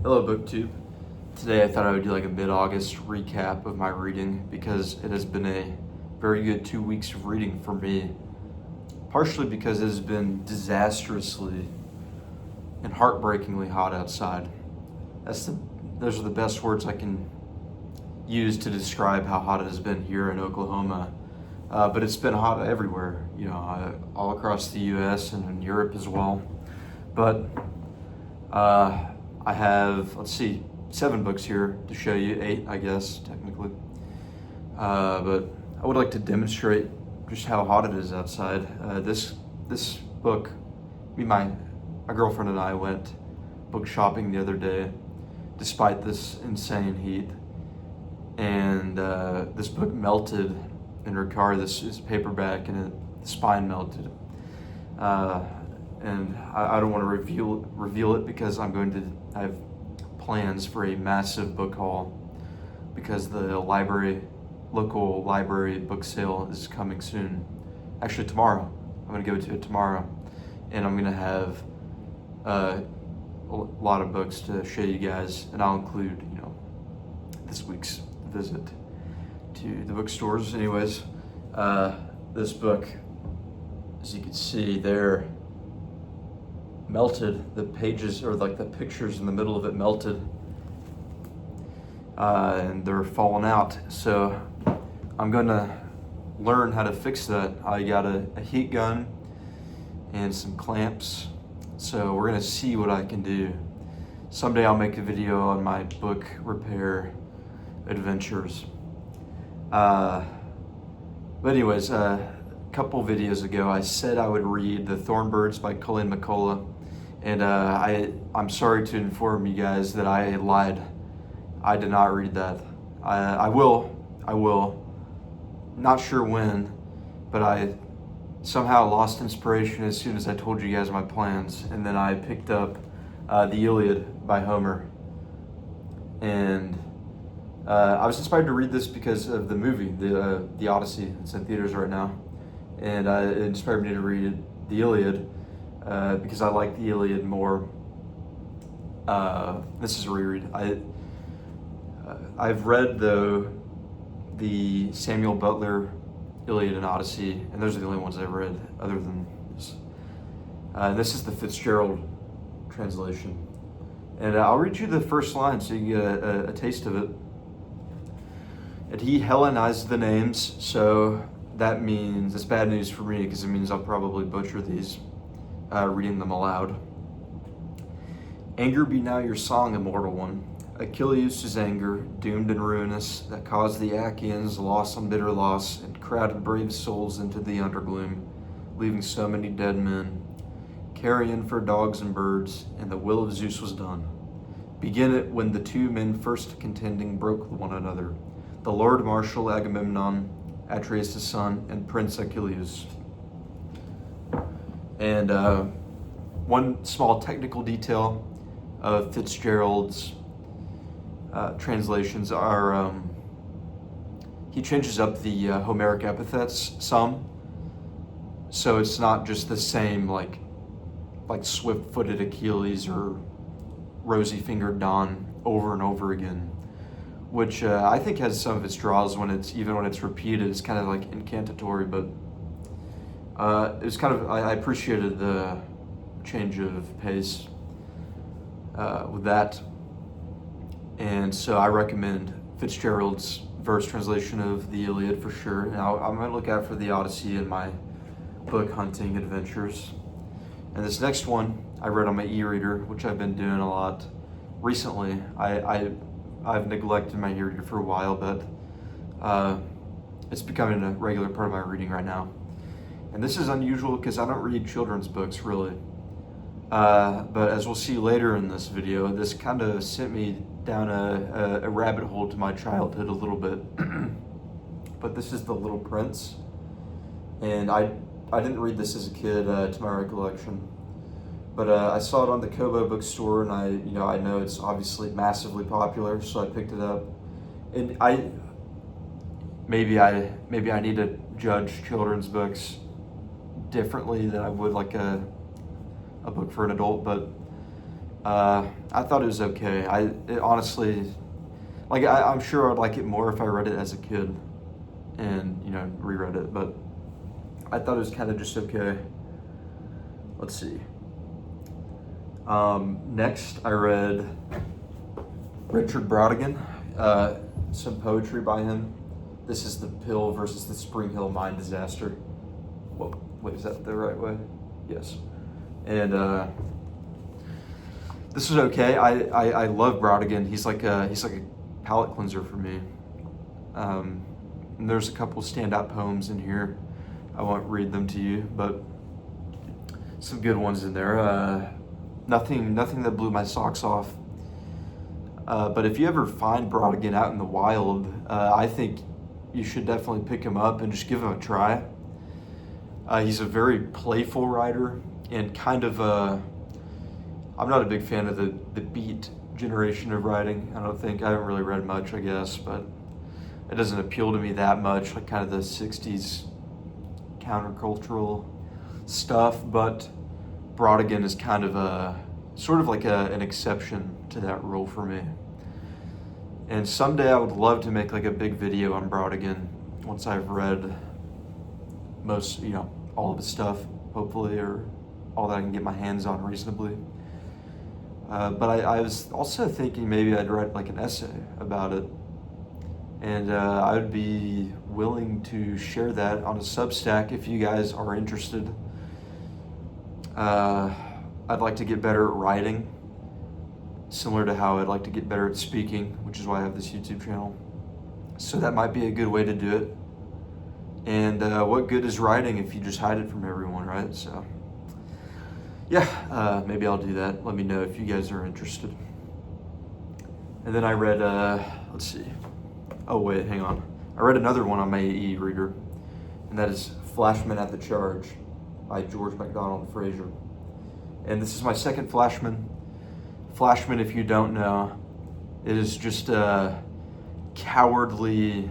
Hello BookTube. Today I thought I would do like a mid-August recap of my reading because it has been a very good 2 weeks of reading for me. Partially because it has been disastrously and heartbreakingly hot outside. Those are the best words I can use to describe how hot it has been here in Oklahoma. But it's been hot everywhere, all across the US and in Europe as well. But I have, 7 books here to show you, 8, I guess, technically. But I would like to demonstrate just how hot it is outside. This book, my girlfriend and I went book shopping the other day, despite this insane heat. And this book melted in her car. This is paperback, and the spine melted. And I don't want to reveal it because I have plans for a massive book haul because the local library book sale is coming soon. Actually tomorrow. I'm going to go to it tomorrow, and I'm going to have a lot of books to show you guys, and I'll include, this week's visit to the bookstores. Anyways, this book, as you can see there, melted. The pages, or like the pictures in the middle of it, melted, and they're falling out. So I'm gonna learn how to fix that. I got a heat gun and some clamps, so we're gonna see what I can do. Someday I'll make a video on my book repair adventures. But anyways, a couple videos ago I said I would read The Thornbirds by Colleen McCullough, and I'm sorry to inform you guys that I lied. I did not read that. I will. Not sure when, but I somehow lost inspiration as soon as I told you guys my plans, and then I picked up the Iliad by Homer. And I was inspired to read this because of the movie, the Odyssey. It's in theaters right now, and it inspired me to read the Iliad because I like the Iliad more. This is a reread. I've read the Samuel Butler Iliad and Odyssey, and those are the only ones I've read other than this. This is the Fitzgerald translation, and I'll read you the first line so you can get a taste of it. And he Hellenized the names, so that means it's bad news for me because it means I'll probably butcher these, reading them aloud. Anger be now your song, immortal one. Achilles' anger, doomed and ruinous, that caused the Achaeans loss on bitter loss and crowded brave souls into the undergloom, leaving so many dead men. Carrion for dogs and birds, and the will of Zeus was done. Begin it when the two men first contending broke one another, the Lord Marshal Agamemnon, Atreus' son, and Prince Achilles. And one small technical detail of Fitzgerald's translations are he changes up the Homeric epithets some, so it's not just the same like swift-footed Achilles or rosy-fingered Don over and over again, which I think has some of its draws when it's repeated. It's kind of like incantatory, but it's kind of, I appreciated the change of pace with that. And so I recommend Fitzgerald's verse translation of the Iliad for sure. Now I'm going to look out for the Odyssey in my book hunting adventures. And this next one I read on my e-reader, which I've been doing a lot recently. I've neglected my e-reader for a while, but it's becoming a regular part of my reading right now. And this is unusual because I don't read children's books really. But as we'll see later in this video, this kind of sent me down a rabbit hole to my childhood a little bit. But this is The Little Prince, and I didn't read this as a kid to my recollection, but I saw it on the Kobo bookstore, and I know it's obviously massively popular, so I picked it up. And maybe I need to judge children's books differently than I would like a book for an adult, but I thought it was okay. It honestly, like I'm sure I'd like it more if I read it as a kid, and reread it. But I thought it was kind of just okay. Let's see. Next, I read Richard Brautigan, some poetry by him. This is The Pill versus the Spring Hill Mine Disaster. Whoa, wait, is that the right way? Yes. And this was okay. I love Brautigan. He's like a palate cleanser for me. And there's a couple standout poems in here. I won't read them to you, but some good ones in there. Nothing that blew my socks off. But if you ever find Brautigan out in the wild, I think you should definitely pick him up and just give him a try. He's a very playful writer and kind of I'm not a big fan of the beat generation of writing. I haven't really read much, I guess, but it doesn't appeal to me that much, like kind of the 60s countercultural stuff. But Brautigan is kind of an exception to that rule for me. And someday I would love to make like a big video on Brautigan once I've read most, all of his stuff, hopefully, or all that I can get my hands on reasonably. But I was also thinking maybe I'd write like an essay about it. And I would be willing to share that on a Substack if you guys are interested. I'd like to get better at writing, similar to how I'd like to get better at speaking, which is why I have this YouTube channel. So that might be a good way to do it. And what good is writing if you just hide it from everyone, right? So, yeah, maybe I'll do that. Let me know if you guys are interested. And then I read, let's see. Oh, wait, hang on. I read another one on my e-reader, and that is Flashman at the Charge by George MacDonald Fraser. And this is my second Flashman. Flashman, if you don't know, it is just a cowardly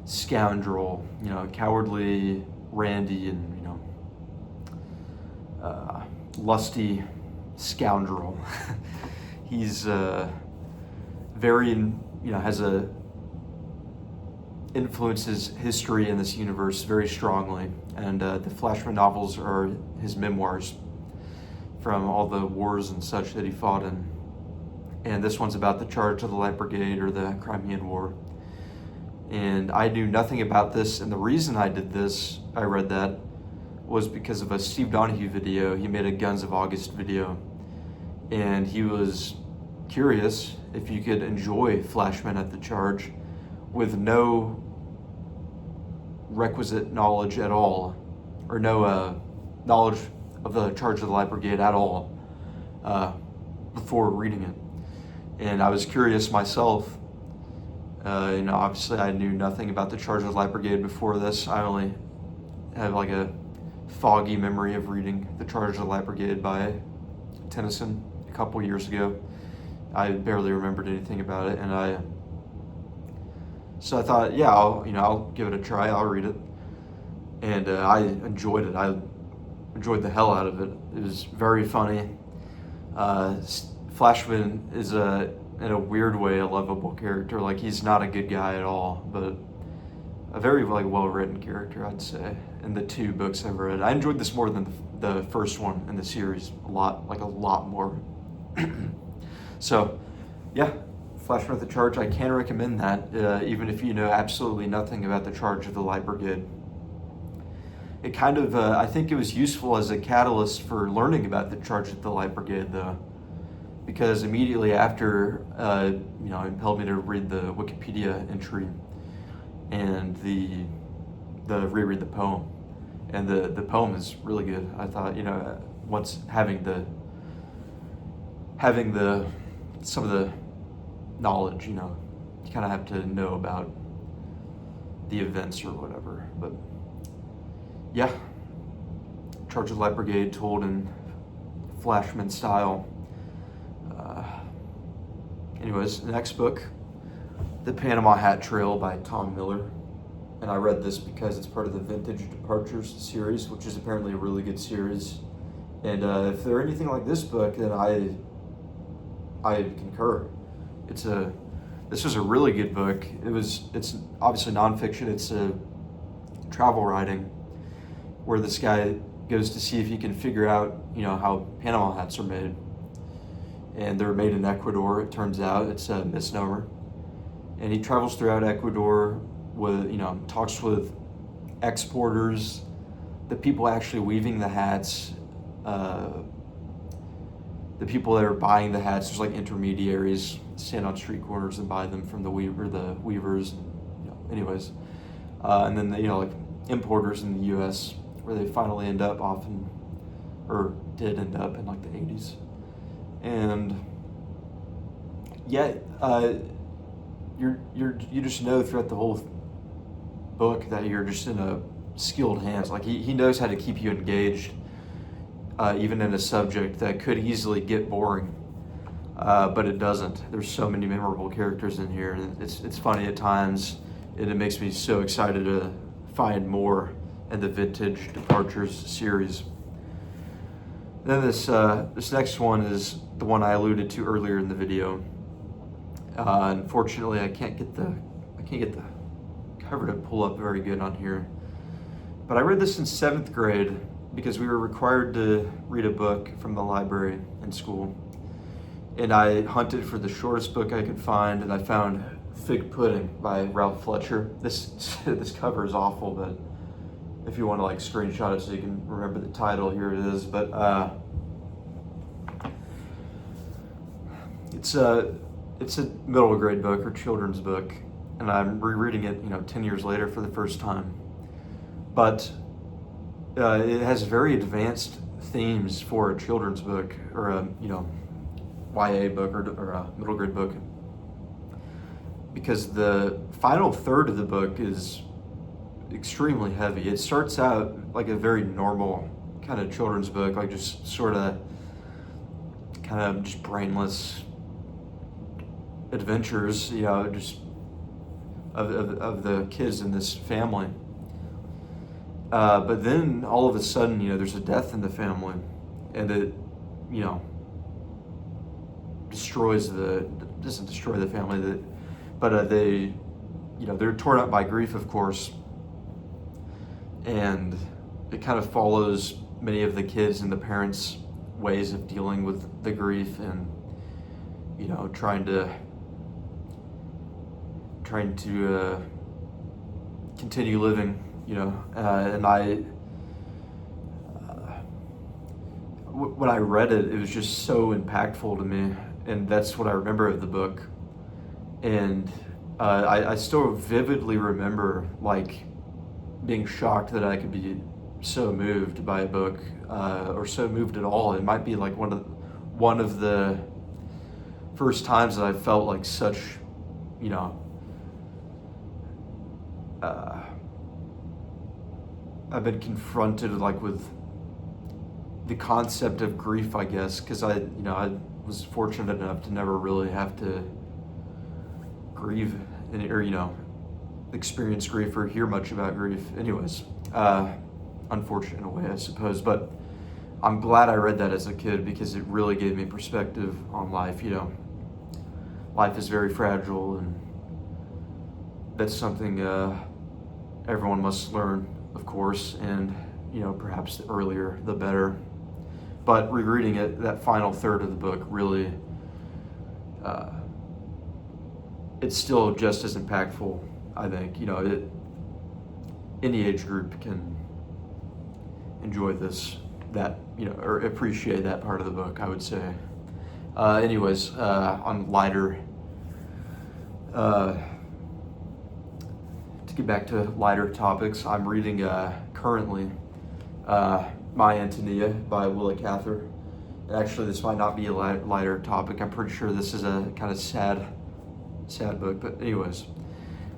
scoundrel, cowardly Randy and, lusty scoundrel. He's influences history in this universe very strongly. And the Flashman novels are his memoirs from all the wars and such that he fought in. And this one's about the charge of the Light Brigade, or the Crimean War. And I knew nothing about this, and the reason I read that, was because of a Steve Donahue video. He made a Guns of August video, and he was curious if you could enjoy Flashman at the Charge with no requisite knowledge at all, or no knowledge of the Charge of the Light Brigade at all before reading it. And I was curious myself. Obviously I knew nothing about the Charge of the Light Brigade before this. I only have like a foggy memory of reading The Charge of the Light Brigade by Tennyson a couple years ago. I barely remembered anything about it, and so I thought, yeah, I'll give it a try. I'll read it, and I enjoyed it. I enjoyed the hell out of it. It was very funny. Flashman is in a weird way, a lovable character. Like, he's not a good guy at all, but a very well-written character, I'd say, in the two books I've read. I enjoyed this more than the first one in the series, a lot more. So, yeah, Flashman at the Charge, I can recommend that, even if you know absolutely nothing about the Charge of the Light Brigade. It kind of, I think it was useful as a catalyst for learning about the Charge of the Light Brigade, though, because immediately after, it impelled me to read the Wikipedia entry and reread the poem. And the poem is really good. I thought, once having some of the knowledge, you kind of have to know about the events or whatever. But yeah, Charge of the Light Brigade told in Flashman style. Anyways, the next book, The Panama Hat Trail by Tom Miller. And I read this because it's part of the Vintage Departures series, which is apparently a really good series. And if they're anything like this book, then I concur. This was a really good book. It's obviously nonfiction. It's a travel writing where this guy goes to see if he can figure out, how Panama hats are made. And they're made in Ecuador, it turns out. It's a misnomer. And he travels throughout Ecuador with, talks with exporters, the people actually weaving the hats, the people that are buying the hats. There's like intermediaries stand on street corners and buy them from the weavers, anyways. And then like importers in the U.S. where they finally end up often, or did end up in like the 80s. And you just know throughout the whole book that you're just in a skilled hands. Like he knows how to keep you engaged, even in a subject that could easily get boring, but it doesn't. There's so many memorable characters in here, and it's funny at times, and it makes me so excited to find more in the Vintage Departures series. Then this next one is the one I alluded to earlier in the video. Unfortunately, I can't get the cover to pull up very good on here. But I read this in 7th grade because we were required to read a book from the library in school. And I hunted for the shortest book I could find, and I found Fig Pudding by Ralph Fletcher. This cover is awful, but if you want to like screenshot it so you can remember the title, here it is. But it's a middle grade book or children's book, and I'm rereading it 10 years later for the first time. But it has very advanced themes for a children's book or a YA book or a middle grade book, because the final third of the book is extremely heavy. It starts out like a very normal kind of children's book, like just sort of kind of just brainless adventures, just of the kids in this family. But then all of a sudden, there's a death in the family, and it, doesn't destroy the family, but they're torn up by grief, of course. And it kind of follows many of the kids and the parents' ways of dealing with the grief, and trying to continue living. And when I read it, it was just so impactful to me, and that's what I remember of the book. And I still vividly remember like being shocked that I could be so moved by a book, or so moved at all. It might be like one of the first times that I felt like such, I've been confronted like with the concept of grief, I guess, because I was fortunate enough to never really have to grieve or experience grief or hear much about grief. Anyways, unfortunate in a way, I suppose, but I'm glad I read that as a kid because it really gave me perspective on life. Life is very fragile, and that's something everyone must learn, of course, and perhaps the earlier the better. But rereading it, that final third of the book really, it's still just as impactful, I think. Any age group can enjoy or appreciate that part of the book, I would say. Anyways, on lighter, to get back to lighter topics, I'm reading currently My Antonia by Willa Cather. Actually, this might not be a lighter topic. I'm pretty sure this is a kind of sad book. But anyways,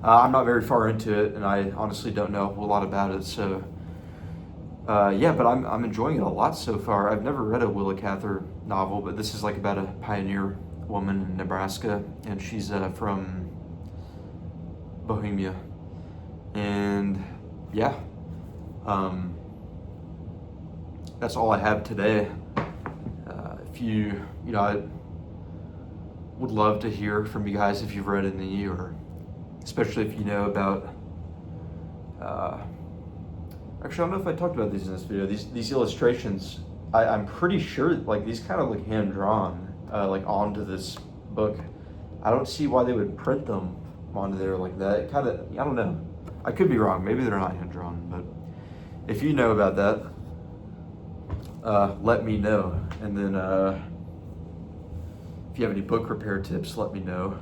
I'm not very far into it, and I honestly don't know a whole lot about it. So but I'm enjoying it a lot so far. I've never read a Willa Cather novel, but this is like about a pioneer woman in Nebraska, and she's from Bohemia. And that's all I have today. If would love to hear from you guys if you've read any, or especially if you know about. Actually, I don't know if I talked about these in this video. These illustrations, I'm pretty sure like these kind of look hand drawn, like onto this book. I don't see why they would print them onto there like that. It kind of, I don't know. I could be wrong. Maybe they're not hand drawn, but if you know about that, let me know. And then if you have any book repair tips, let me know.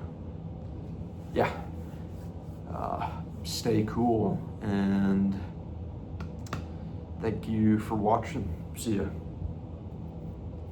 Yeah. Stay cool, and thank you for watching. See ya.